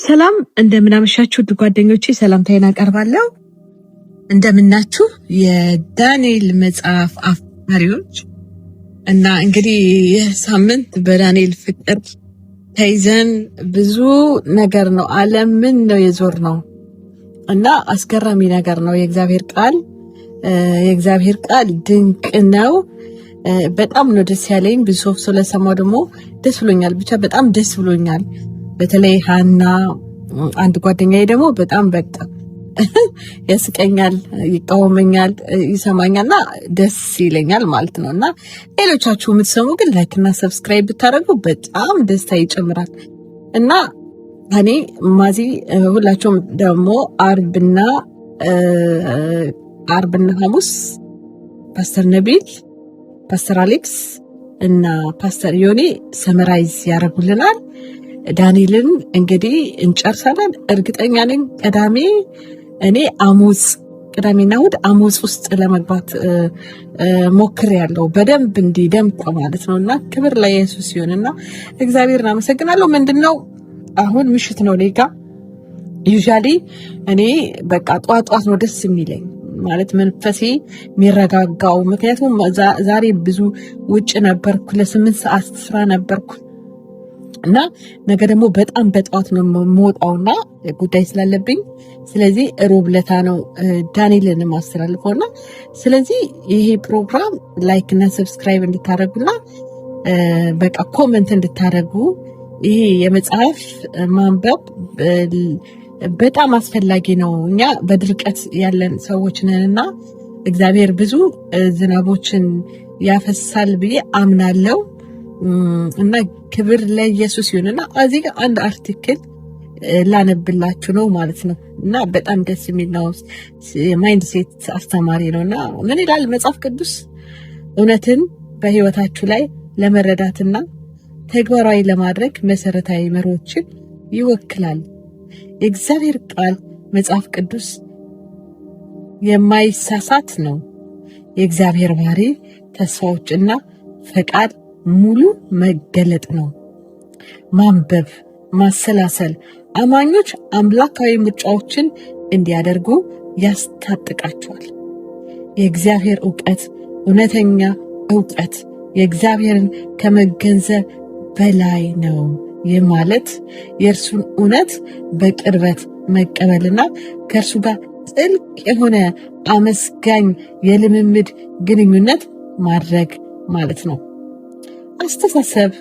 ሰላም እንደምናመሻችሁ ጓደኞቼ፣ ሰላምታዬን አቀርባለሁ። እንደምናችሁ የዳንኤል መጽሐፍ አፍቃሪዎች እና እንግዲህ ይህ ሳምንት በዳንኤል ፍቅር ተይዘን ብዙ ነገር ነው ዓለምን ነው የዞር ነው እና አስገራሚ ነገር ነው። የእግዚአብሔር ቃል ድንቅ ነው። በጣም ነው ደስ ያለኝ። ብዙ ሰው ስለሰማው ደግሞ ደስ ብሎኛል። ብቻ በጣም ደስ ብሎኛል። በተለይ ሃና አንድ ጓደኛዬ ደግሞ በጣም በቃ ያስቀኛል፣ ይቃወመኛል፣ ይሰማኛልና ደስ ይለኛል ማለት ነው። እና ሌሎቻችሁ የምትሰሙ ግን ላይክ እና ሰብስክራይብ ብታደርጉ በጣም ደስታ ይጨምራል። እና እኔ ማዚ ሁላችሁም ደግሞ አርብና ሐሙስ ፓስተር ነቢል፣ ፓስተር አሌክስ እና ፓስተር ዮኒ ሰመራይዝ ያደርጉልናል። ዳንኤልን እንግዲህ እንጨርሳለን እርግጠኛ ነኝ። ቅዳሜና እሑድ አሞጽ ውስጥ ለመግባት ሞክሬያለሁ፣ በደንብ እንዲደምቅ ማለት ነው። እና ክብር ለኢየሱስ ይሁንና እግዚአብሔርን አመሰግናለሁ። ምንድነው አሁን ምሽት ነው ሌጋ ዩዥያሊ እኔ በቃ ጧት ነው ደስ የሚለኝ ማለት መንፈሴ የሚረጋጋው። ምክንያቱም ዛሬ ብዙ ውጭ ነበርኩ፣ ለ8 ሰዓት ስራ ነበርኩ እና ነገ ደግሞ በጣም በጠዋት ነው የምወጣውና ጉዳይ ስላለብኝ፣ ስለዚህ ሮብ ለታ ነው ዳንኤልን ማስተላልፈውና ስለዚህ ይሄ ፕሮግራም ላይክ እና ሰብስክራይብ እንድታደርጉና በቃ ኮሜንት እንድታደርጉ። ይሄ የመጽሐፍ ማንበብ በጣም አስፈላጊ ነው። እኛ በድርቀት ያለን ሰዎች ነንና እግዚአብሔር ብዙ ዝናቦችን ያፈሳል ብዬ አምናለሁ። እና ክብር ለኢየሱስ ይሁንና እዚህ ጋር አንድ አርቲክል ላነብላችሁ ነው ማለት ነው። እና በጣም ደስ የሚል ነው። ማይንድ ሴት አስተማሪ ነውና ምን ይላል መጽሐፍ ቅዱስ? እውነትን በህይወታችሁ ላይ ለመረዳትና ተግባራዊ ለማድረግ መሰረታዊ መርሆችን ይወክላል። የእግዚአብሔር ቃል መጽሐፍ ቅዱስ የማይሳሳት ነው። የእግዚአብሔር ባህሪ፣ ተስፋዎችና ፈቃድ ሙሉ መገለጥ ነው። ማንበብ፣ ማሰላሰል አማኞች አምላካዊ ምርጫዎችን እንዲያደርጉ ያስታጥቃቸዋል። የእግዚአብሔር እውቀት፣ እውነተኛ እውቀት የእግዚአብሔርን ከመገንዘብ በላይ ነው። ይህ ማለት የእርሱን እውነት በቅርበት መቀበልና ከእርሱ ጋር ጥልቅ የሆነ አመስጋኝ የልምምድ ግንኙነት ማድረግ ማለት ነው። አስተሳሰብ፣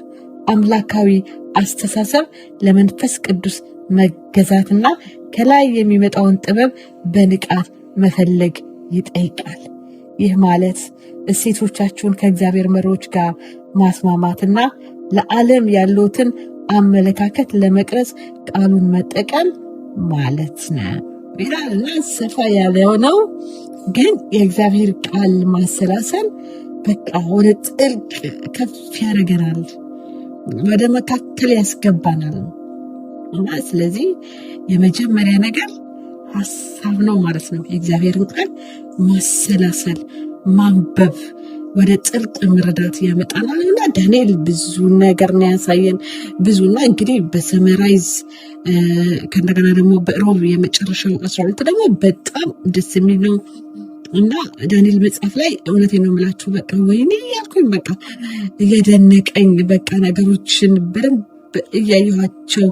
አምላካዊ አስተሳሰብ ለመንፈስ ቅዱስ መገዛትና ከላይ የሚመጣውን ጥበብ በንቃት መፈለግ ይጠይቃል። ይህ ማለት እሴቶቻችሁን ከእግዚአብሔር መርሆች ጋር ማስማማትና ለዓለም ያለውትን አመለካከት ለመቅረጽ ቃሉን መጠቀም ማለት ነው ይላልና ሰፋ ያለው ነው። ግን የእግዚአብሔር ቃል ማሰላሰል በቃ ወደ ጥልቅ ከፍ ያደርገናል፣ ወደ መካከል ያስገባናል። እና ስለዚህ የመጀመሪያ ነገር ሐሳብ ነው ማለት ነው። የእግዚአብሔርን ቃል ማሰላሰል፣ ማንበብ ወደ ጥልቅ መረዳት ያመጣናል። እና ዳንኤል ብዙ ነገር ነው ያሳየን ብዙና እንግዲህ በሰመራይዝ ከእንደገና ደግሞ በሮብ የመጨረሻው 12 ደግሞ በጣም ደስ የሚል ነው። እና ዳንኤል መጽሐፍ ላይ እውነቴን ነው የምላችሁ በቃ ወይኔ ያልኩኝ በቃ እየደነቀኝ በቃ ነገሮችን በደንብ እያየኋቸው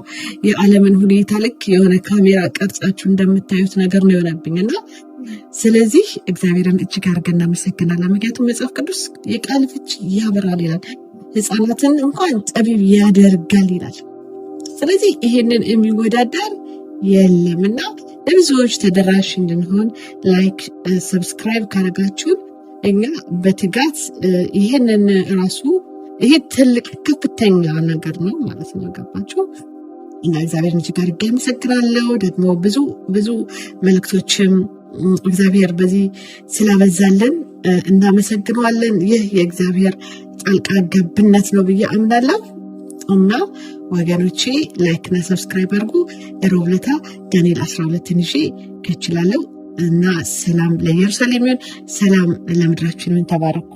የዓለምን ሁኔታ ልክ የሆነ ካሜራ ቀርጻችሁ እንደምታዩት ነገር ነው የሆነብኝ። እና ስለዚህ እግዚአብሔርን እጅግ አድርገን እናመሰግናለን። ምክንያቱም መጽሐፍ ቅዱስ የቃል ፍቺ ያበራል ይላል፣ ሕፃናትን እንኳን ጠቢብ ያደርጋል ይላል። ስለዚህ ይሄንን የሚወዳደር የለምና ለብዙዎች ተደራሽ እንድንሆን ላይክ ሰብስክራይብ ካደረጋችሁን እኛ በትጋት ይሄንን ራሱ ይሄ ትልቅ ከፍተኛ ነገር ነው ማለት ነው። ገባችሁ? እና እግዚአብሔር እጅግ አድርጌ አመሰግናለሁ። ደግሞ ብዙ መልእክቶችም እግዚአብሔር በዚህ ስላበዛልን እናመሰግነዋለን። ይህ የእግዚአብሔር ጣልቃ ገብነት ነው ብዬ አምናለሁ። እና ወገኖቼ ላይክ እና ሰብስክራይብ አድርጉ። ሮብ ዕለት ዳንኤል 12 ይዤ ከችላለሁ። እና ሰላም ለኢየሩሳሌም ይሁን፣ ሰላም ለምድራችን ይሁን። ተባረኩ።